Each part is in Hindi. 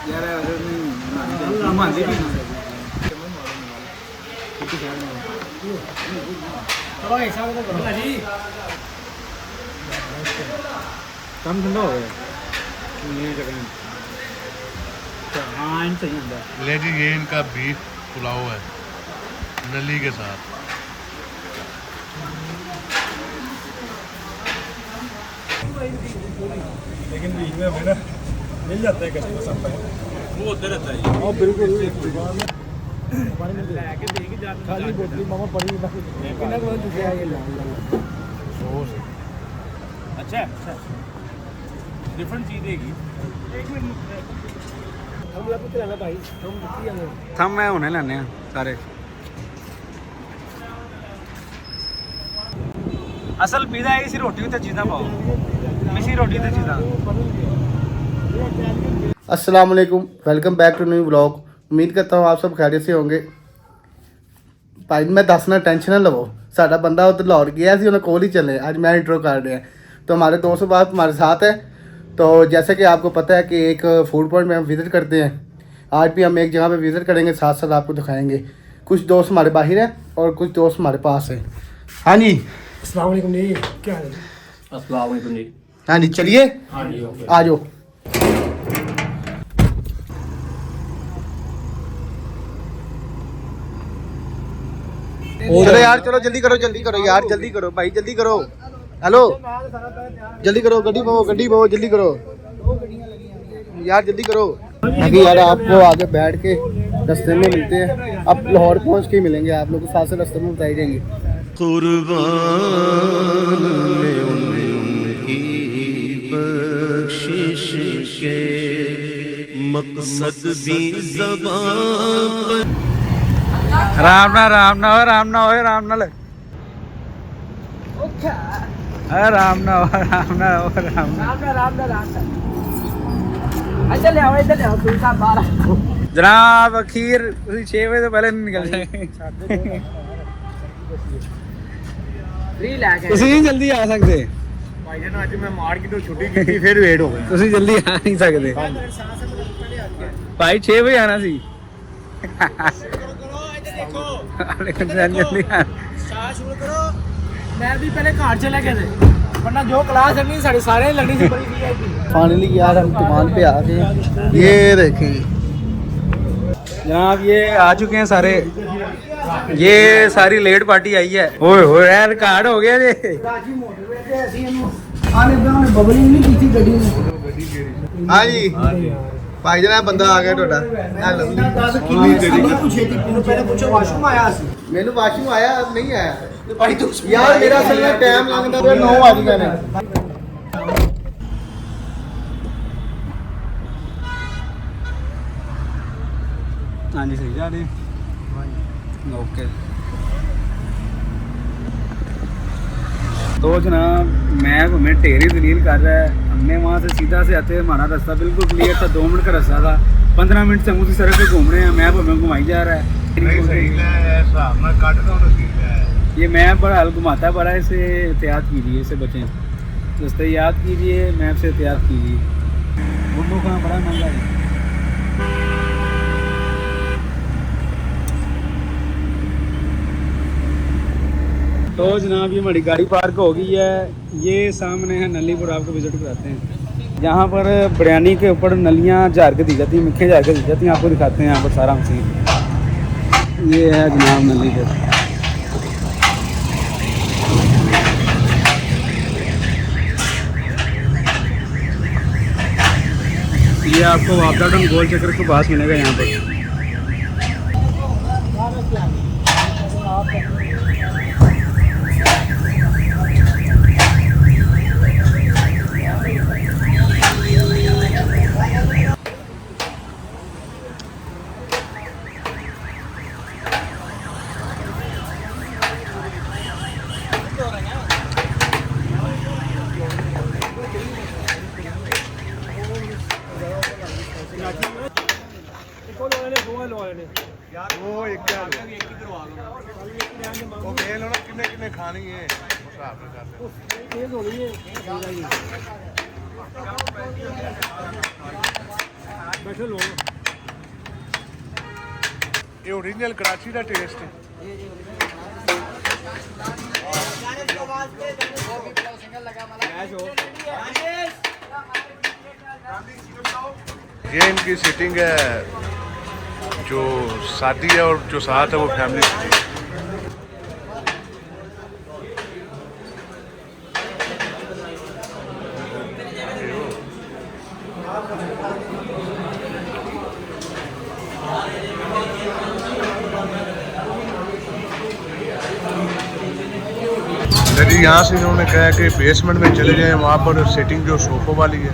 यार नहीं मानती भी थोड़ा हिसाब तो करो जी। कम ठंडा हो गया ये जगह। हाँ इन सही अंदर ले जी, ये इनका बीफ पुलाव है नली के साथ। लेकिन बीच में हमें ना मिल जाता है कस्टमर सब वो होते रहता है। हाँ बिल्कुल खाली बोतली मामा पड़ी कितना कौन चुके हैं ये सॉस। अच्छा अच्छा डिफरेंट चीज़ देगी। एक मिनट हम लोग कितने लाना भाई थम मैं होने लाने हैं सारे। असल पिज़्ज़ा है इसी रोटी ते चीज़ां पाओ इसी रोटी ते चीज़ां। अस्सलाम वालेकुम, welcome back to new vlog. उम्मीद करता हूँ आप सब खैरियत से होंगे। भाई मैं दसना टेंशन ना लवो, साडा बंदा उधर लाहौर गया सी, उन्हें कॉल ही चले आज मैं इंट्रो कर रहे हैं। तो हमारे दोस्त बात हमारे साथ है। तो जैसे कि आपको पता है कि एक फूड पॉइंट में हम विज़िट करते हैं, आज भी हम एक जगह पे विज़िट करेंगे, साथ साथ आपको दिखाएंगे। कुछ दोस्त हमारे बाहर हैं और कुछ दोस्त हमारे पास हैं। हाँ जी अस्सलाम वालेकुम जी, क्या हाल है? अस्सलाम वालेकुम जी। हाँ जी चलिए हाँ जी ओके। आ जाओ। चलो यार, चलो जल्दी करो यार, जल्दी करो भाई, जल्दी करो। हेलो जल्दी करो, गड्डी पाओ जल्दी करो यार, जल्दी करो। अभी यार आपको आगे बैठ के रास्ते में मिलते हैं, अब लाहौर पहुंच के मिलेंगे आप लोग, साथ से रास्ते में बताई जाएंगे। राम ना राम ना हो राम ना हो राम ना लग राम ना हो राम ना हो राम ना। जनाब अखीर 6 बजे तो पहले नहीं निकल जाएंगे। ਤੁਸੀਂ ਨਹੀਂ ਜਲਦੀ ਆ ਸਕਦੇ भाई जान आज मैं मार्केट तो छुट्टी की थी, फिर वेट हो गया। ਤੁਸੀਂ ਜਲਦੀ ਆ ਨਹੀਂ ਸਕਦੇ ਭਾਈ 6 ਵਜੇ ਆਣਾ ਸੀ। जल्दी मैं भी पहले घर चला गया थे, वरना जो क्लास लगनी साढ़े सारे लगनी थी बड़ी VIP। फाइनली यार हम दुकान पे आ गए, ये देखें जनाब ये आ चुके हैं सारे। ये सारी लेट पार्टी आई है। ओए होए यार रिकॉर्ड हो गया जी। हाँ जी भाई जनाब बंदा आ गया ਤੁਹਾਡਾ। हेलो मैंने वाशरूम आया नहीं आया यार, मेरा असल में टाइम लगता है 9 बज गए ने। हाँ जी सही जा रही ओके। तो जनाब मैं हमें टेरी दलील कर रहा है। हमने वहाँ से सीधा से आते हमारा रास्ता बिल्कुल क्लियर था, 2 मिनट का रास्ता था। 15 मिनट से हम उसी सड़क पे घूम रहे हैं। मैप हमें घुमाई जा रहा है। ये मैप बड़ा हल घुमाता है बड़ा, इसे एहतियात कीजिए, इसे बचें, रास्ते याद कीजिए, मैप से एहतियात कीजिए। गुड्डू कहाँ बड़ा महंगा है। तो जनाब ये हमारी गाड़ी पार्क हो गई है। ये सामने है नलीपुर, आपको विजिट कराते हैं। यहाँ पर बिरयानी के ऊपर नलियाँ झाड़ के दी जाती हैं, मिठे झाड़ के दी जाती हैं। आपको दिखाते हैं यहाँ पर सारा मसीन। ये है जनाब नलीपुर। ये आपको वापडाटन गोल चक्कर के पास मिलेगा यहाँ पर। वो एक क्या वो मेल होना कितने कितने खानी है उस हिसाब से करते हैं। स्पेशल हो ਇਹ ਓਰੀਜਨਲ ਕਰਾਚੀ ਦਾ ਟੇਸਟ ਹੈ ये इनकी सीटिंग है जो शादी है और जो साथ है वो फैमिली सीटिंग जी यहाँ से इन्होंने कहा कि बेसमेंट में चले जाएं वहाँ पर सीटिंग जो सोफों वाली है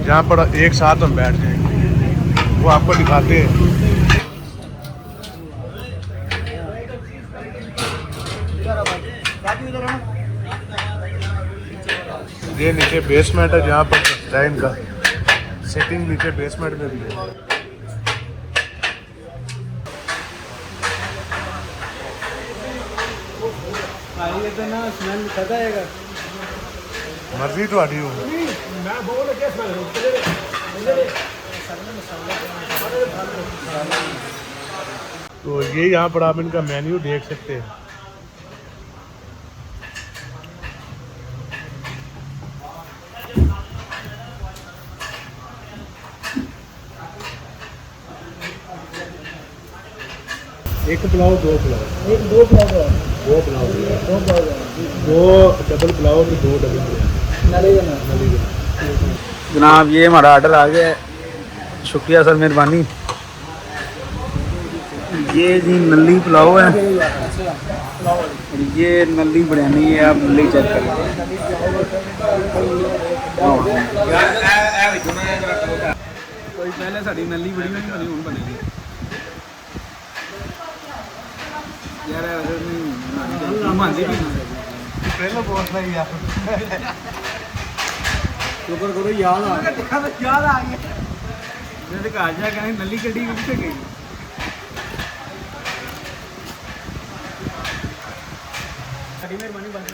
जहाँ पर एक साथ हम बैठ जाएंगे वो आपको दिखाते हैं। ये नीचे बेसमेंट है जहाँ पर है इनका सीटिंग नीचे बेसमेंट में भी है। ਆਈਏ ਤਾਂ ਨਾ ਸਮੈਲ ਪਤਾ ਹੈਗਾ मर्जी थोड़ी हो मैं बोल के तो ये यहाँ पर आप इनका मेन्यू देख सकते हैं। एक पुलाव दो पुलाव एक दो फ्लावर दो पुलाव दो फ्लावर दो डबल पुलाव की दो डबल नले का जनाब ये हमारा ऑर्डर आ गया है शुक्रिया सर मेहरबानी ये जी नली पुलाव है ये नली बिरयानी है आप नली चेक करें कोई पहले साड़ी नली बड़ी नहीं बनी हूँ बनेगी यार मानती भी पहले बहुत सही यार शुक्र करो याद आ गया जैसे कहा जा कहीं नली कड़ी कितने गई मेहरबानी बंद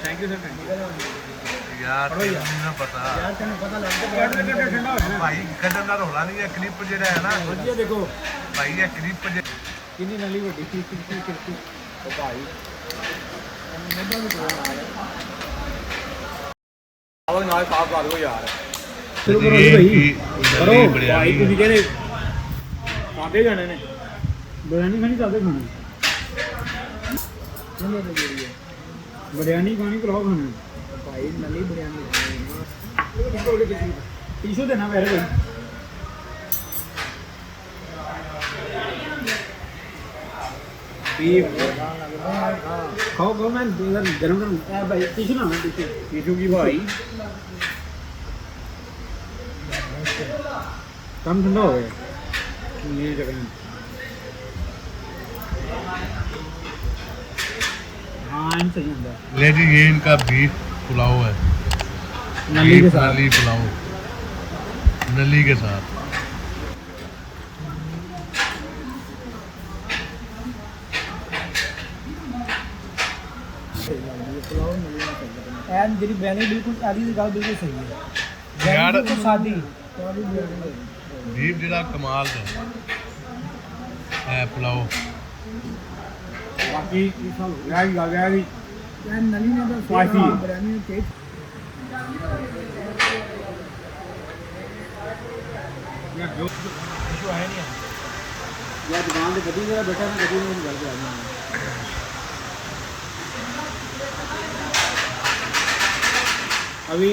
थैंक यू सर यार ना पता भाई कदम ना रोला नहीं है क्लिप जेड़ा है ना ये देखो भाई ये क्लिप कितनी नली बड़ी तो भाई और नाल साफ कर दो यार शुरू करो ये भाई की करो बिरयानी भाई ਤੁਸੀਂ ਕਹਿੰਦੇ ਖਾਦੇ ਜਾਣੇ ਨੇ बिरयानी खानी चाहते खाना बिरयानी खानी पुलाव खाना भाई नली बिरयानी टिशू देना मेरे को बीफ खाओ खाओ मैं इधर गरम गरम भाई टिशू ना टिशू टिशू की भाई कम ठंडा हो गया ये जगह हाँ इन सही होता है ले जी ये इनका बीफ पुलाव है नली के बीफ साथ नली पुलाव नली के साथ एंड तेरी बिरयानी बिल्कुल आधी सी गल बिल्कुल सही है यार बिल्कुल सादी बीफ जेड़ा कमाल दा है पुलाव बाकी यार यार नली ने तो Spicy. बिरयानी में टेस्ट यार दुकान पे गड्डी मेरा बेटा मैं गड्डी में घर पे आ जाऊंगा अभी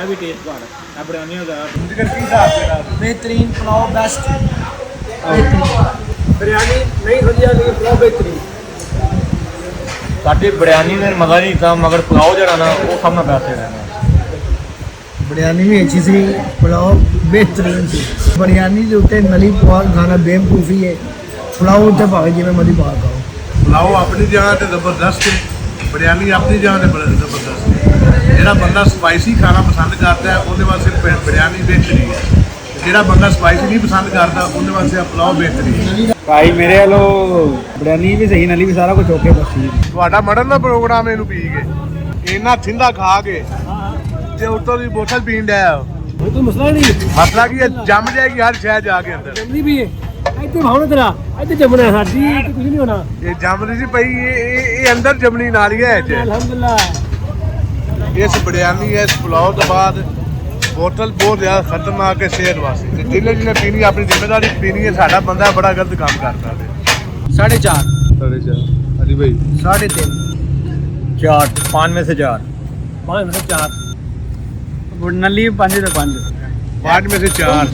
अभी टेस्ट कर अब बिरयानी हो जाए बेहतरीन पुलाव बेस्ट बिरयानी नहीं ਵਧੀਆ लेकिन पुलाव बेहतरीन ਸਾਡੀ ਬਿਰਿਆਨੀ ਨੇ ਮਜ਼ਾ ਨਹੀਂ ਤਾਂ ਮਗਰ ਪੁਲਾਓ ਜਿਹੜਾ ਨਾ ਉਹ ਸਭ ਨਾਲ ਬੈਠੇ ਰਹਿਣਾ बिरयानी भी अच्छी सी पुलाव बेहतरीन सी बिरयानी के उत्ते नली पुआल खाना बेवकूफ़ी है पुलाव उत्ते भावे जिवें मर्जी पा खाओ पुलाव अपनी जगह ते जबरदस्त है बिरयानी अपनी जगह ते जबरदस्त है ਜਿਹੜਾ ਬੰਦਾ ਸਪਾਈਸੀ ਖਾਣਾ ਪਸੰਦ ਕਰਦਾ ਹੈ ਉਹਦੇ ਵਾਸਤੇ ਬਿਰयानी ਬਿਹਤਰੀ ਹੈ ਜਿਹੜਾ ਬੰਦਾ ਸਪਾਈਸੀ ਨਹੀਂ ਪਸੰਦ ਕਰਦਾ ਉਹਦੇ ਵਾਸਤੇ ਪੁਲਾव ਬਿਹਤਰੀ ਹੈ भाई मेरे वालों बिरयानी भी सही नली भी सारा कुछ ओके बस ठीक ਤੁਹਾਡਾ ਮੜਨ ਦਾ ਪ੍ਰੋਗਰਾਮ ਇਹਨੂੰ ਪੀ ਕੇ ਇੰਨਾ ਥਿੰਦਾ ਖਾ ਕੇ ਤੇ ਉੱਤੋਂ ਦੀ ਬੋਤਲ ਪੀਣ ਡਿਆ कोई मसला नहीं मसला की है, जम जाएगी हर शहर जाके अंदर। जमनी भी है ਇੱਥੇ ਭਾਉਣਾ ਤੇਰਾ ਇੱਥੇ ਜੰਮਣਾ ਸਾਡੀ ਤੇ ਕੁਝ ਨਹੀਂ ਹੋਣਾ ये जम रही सी पई, ये अंदर जमनी नाली है ਅਲਹਮਦੁਲਿਲਾ इस बिरयानी है इस पुलाव के बाद बोतल बहुत ज्यादा खतरनाक है सेहत वास्ते। जिन्हें जिन्हें पीनी अपनी जिम्मेदारी पीनी है, साडा बंदा बड़ा गलत काम करता है। 4.5 अली भाई 3.5 4 5 में से 4 5 में 4 नली 5 ਤੇ 5 5 में से 4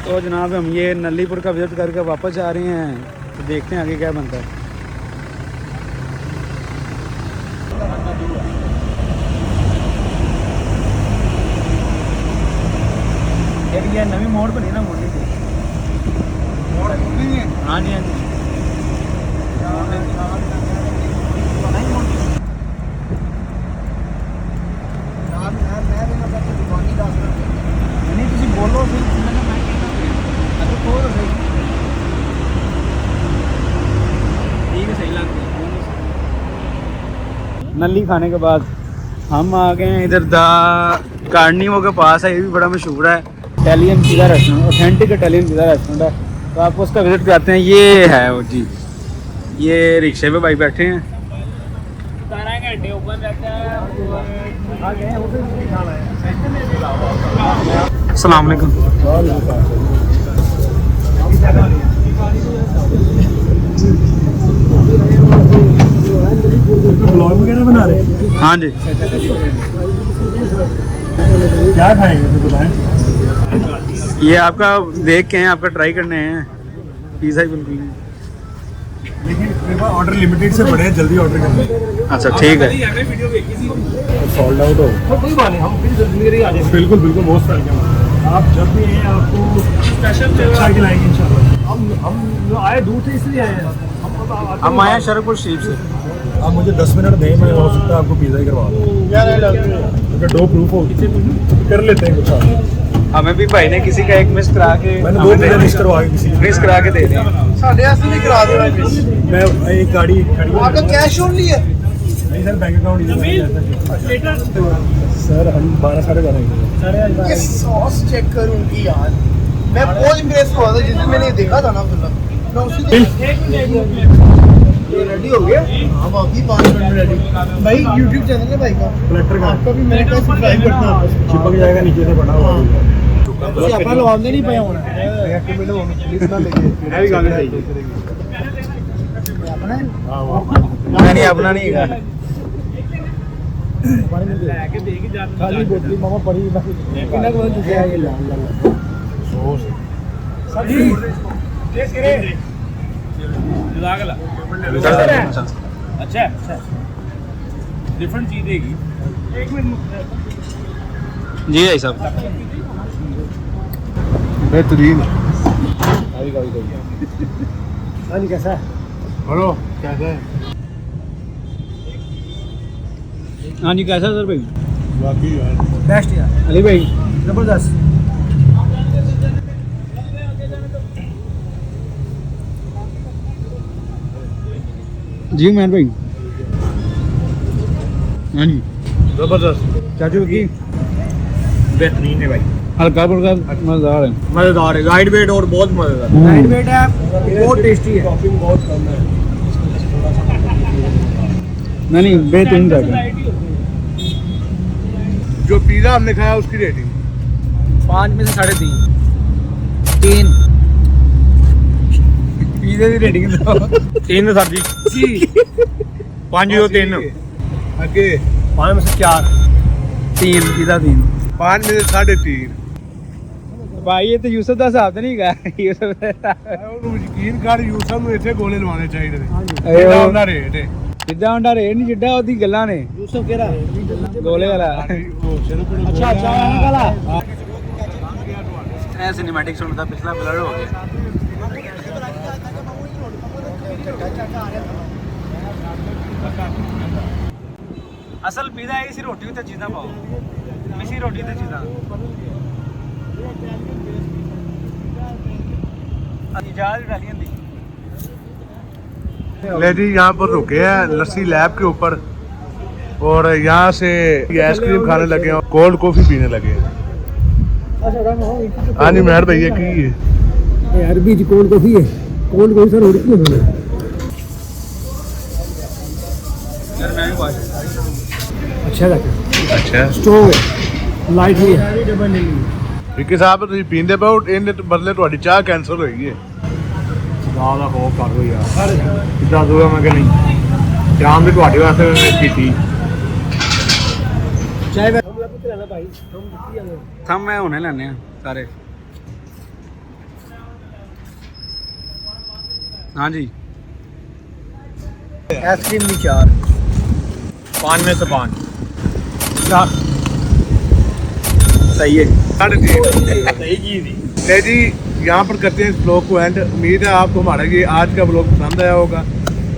तो जनाब हम ये नलीपुर का विजिट करके वापस जा रहे हैं, तो देखते हैं आगे क्या बनता है। ये नवी मोड़ बनी ना मोड़ी से हाँ जी हाँ जी नहीं तुम बोलो नली खाने के बाद हम आ गए हैं इधर दा कार्निवो के पास है। ये भी बड़ा मशहूर है Italian pizza restaurant, authentic Italian pizza restaurant है। तो आपको उसका विजिट कराते हैं। ये है वो जी, ये रिक्शे पे भाई बैठे हैं। 12 घंटे ओपन रहता है। अस्सलाम वालेकुम। ब्लॉग वगैरह बना रहे हाँ जी क्या खाएंगे तो बताएं। ये आपका देख के हैं, आपका ट्राई करने हैं पिज़्ज़ा ही बिल्कुल। लेकिन मेरे पास ऑर्डर लिमिटेड से बड़े हैं, जल्दी ऑर्डर करना है। अच्छा ठीक है। सोल्ड आउट हो कोई बात नहीं, हम फिर जल्दी आ जाएंगे। बिल्कुल बिल्कुल बहुत सारे आप जब भी हैं आपको स्पेशल अच्छा खिलाएंगे इंशाल्लाह। हम आए दूर से इसलिए आए हैं। हम आए हैं शरफपुर शरीफ से। आप मुझे 10 मिनट दें, मैं हो सकता है आपको पिज़्ज़ा ही करवा दूँ। अगर दो प्रूफ हो कर लेते हैं कुछ। हमें भी भाई ने किसी का एक मिस करा के मैंने 2 पिज़्ज़ा मिस करवा के किसी मिस करा के दे दिया। मैं एक गाड़ी खड़ी आपका कैश ओनली है? नहीं सर, बैंक अकाउंट सर हम 12 साढ़े 12 ये सॉस चेक करूंगी यार। मैं बहुत इम्प्रेस हुआ था जिस दिन मैंने ये देखा था ना अब्दुल्ला। मैं उसी दिन ये रेडी हो गया। हम अभी 5 मिनट में रेडी। भाई YouTube चैनल है भाई का, कलेक्टर का आपका भी मैंने कहा सब्सक्राइब करना है। चिपक जाएगा नीचे से बना हुआ ਤੁਸੀਂ ਆਪਣਾ ਲਵਾਉਂਦੇ ਨਹੀਂ ਪਏ ਹੁਣ। एक मिनट होने पुलिस ना लेके है भी गाली सही है। ਆਪਣਾ नहीं अपना नहीं है। खाली बोतली मामा पड़ी कितना को चुके हैं ये लाल लाल सॉस अच्छा डिफरेंट चीज देगी। जी भाई साहब बेहतरीन। हाँ जी कैसा है? बोलो कैसा है? हाँ जी कैसा सर भाई? बाकी यार बेस्ट यार, अली भाई जबरदस्त। जी मैन भाई। हाँ जी जबरदस्त। चाचू की बेहतरीन है भाई, हल्का फुल्का मजेदार है। मजेदार है, लाइट वेट और बहुत मजेदार। लाइट वेट है, बहुत टेस्टी है। टॉपिंग बहुत कम है। नहीं बेहतरीन था। जो पिज़्ज़ा हमने खाया उसकी रेटिंग 5 में से 3.5 3 पिज़्ज़ा की रेटिंग दो। 3 सर जी, 5 जो 3 आगे 5 में से 4 3 पिज़्ज़ा 3 5 में से 3.5। भाई ये तो यूसुफ ਦਾ ਹਿਸਾਬ ਨਹੀਂ ਹੈਗਾ। यूसुफ ਉਹਨੂੰ ਯਕੀਨ ਕਰ ਯੂਸਫ ਨੂੰ ਇੱਥੇ ਗੋਲੇ ਲਵਾਉਣੇ ਚਾਹੀਦੇ ਨੇ। ਇਹ ਇਹਦਾ ਉਹ- ਉਹਨਾਂ ਰੇਟ ਹੈ। ਜਿੱਦਾਂ ਹੁੰਦਾ ਰੇਟ ਨਹੀਂ ਜਿੱਦਾਂ ਉਹਦੀ ਗੱਲਾਂ ਨੇ। यूसुफ कह रहा है ਗੋਲੇ ਵਾਲਾ अच्छा अच्छा वाला ਇਹ ਸਿਨੇਮੈਟਿਕ ਸ਼ੂਟ ਦਾ ਪਿਛਲਾ ਬਲਰ ਹੋ ਗਿਆ। ਅਸਲ ਪੀਜ਼ਾ ਇਹ ਸੀ ਰੋਟੀ ਉੱਤੇ ਚੀਜ਼ਾਂ ਪਾਓ। ਮਿੱਸੀ ਰੋਟੀ ਤੇ ਚੀਜ਼ਾਂ। ਇਜਾਜ਼ਤ ਡਾਲੀ ਹੁੰਦੀ। ले जी यहाँ पर रुके हैं लस्सी लैब के ऊपर और यहाँ से आइसक्रीम खाने लगे हैं, कोल्ड कॉफी पीने लगे हैं। हाँ जी मेहर भैया की है अरबी जी कोल्ड कॉफी है, कोल्ड कॉफी सर उड़ती है यार। मैं अच्छा लगा, अच्छा स्ट्रॉन्ग लाइट ही है। विक्की साहब ਤੁਸੀਂ ਪੀਂਦੇ ਪਾਓ ਇਹਨੇ ਬਦਲੇ ਤੁਹਾਡੀ ਚਾਹ ਕੈਂਸਲ ਹੋਈ ਹੈ। ਜ਼ਿਆਦਾ ਹੋ ਕਰ ਦੋ ਯਾਰ ਕਿੱਦਾਂ ਦੂਗਾ ਮੈਂ ਕਿ ਨਹੀਂ ਸ਼ਾਮ ਦੀ ਤੁਹਾਡੇ ਵਾਸਤੇ ਮੈਂ ਕੀਤੀ ਚਾਹ ਵੇ ਹਮ ਲੱਗ ਲੈਣਾ ਭਾਈ ਥਮ ਮੈਂ ਹੁਣੇ ਲੈਣੇ ਆ ਸਾਰੇ। हाँ जी आइसक्रीम भी 4 5 में से 5 सही है। सही चीज थी। ले जी यहाँ पर करते हैं इस ब्लॉग को एंड। उम्मीद है आपको हमारा ये आज का ब्लॉग पसंद आया होगा।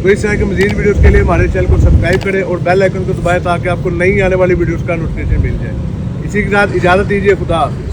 तो इस तरह के मजीद वीडियोस के लिए हमारे चैनल को सब्सक्राइब करें और बेल आइकन को दबाएं ताकि आपको नई आने वाली वीडियोस का नोटिफिकेशन मिल जाए। इसी के साथ इजाज़त दीजिए, खुदा हाफिज़।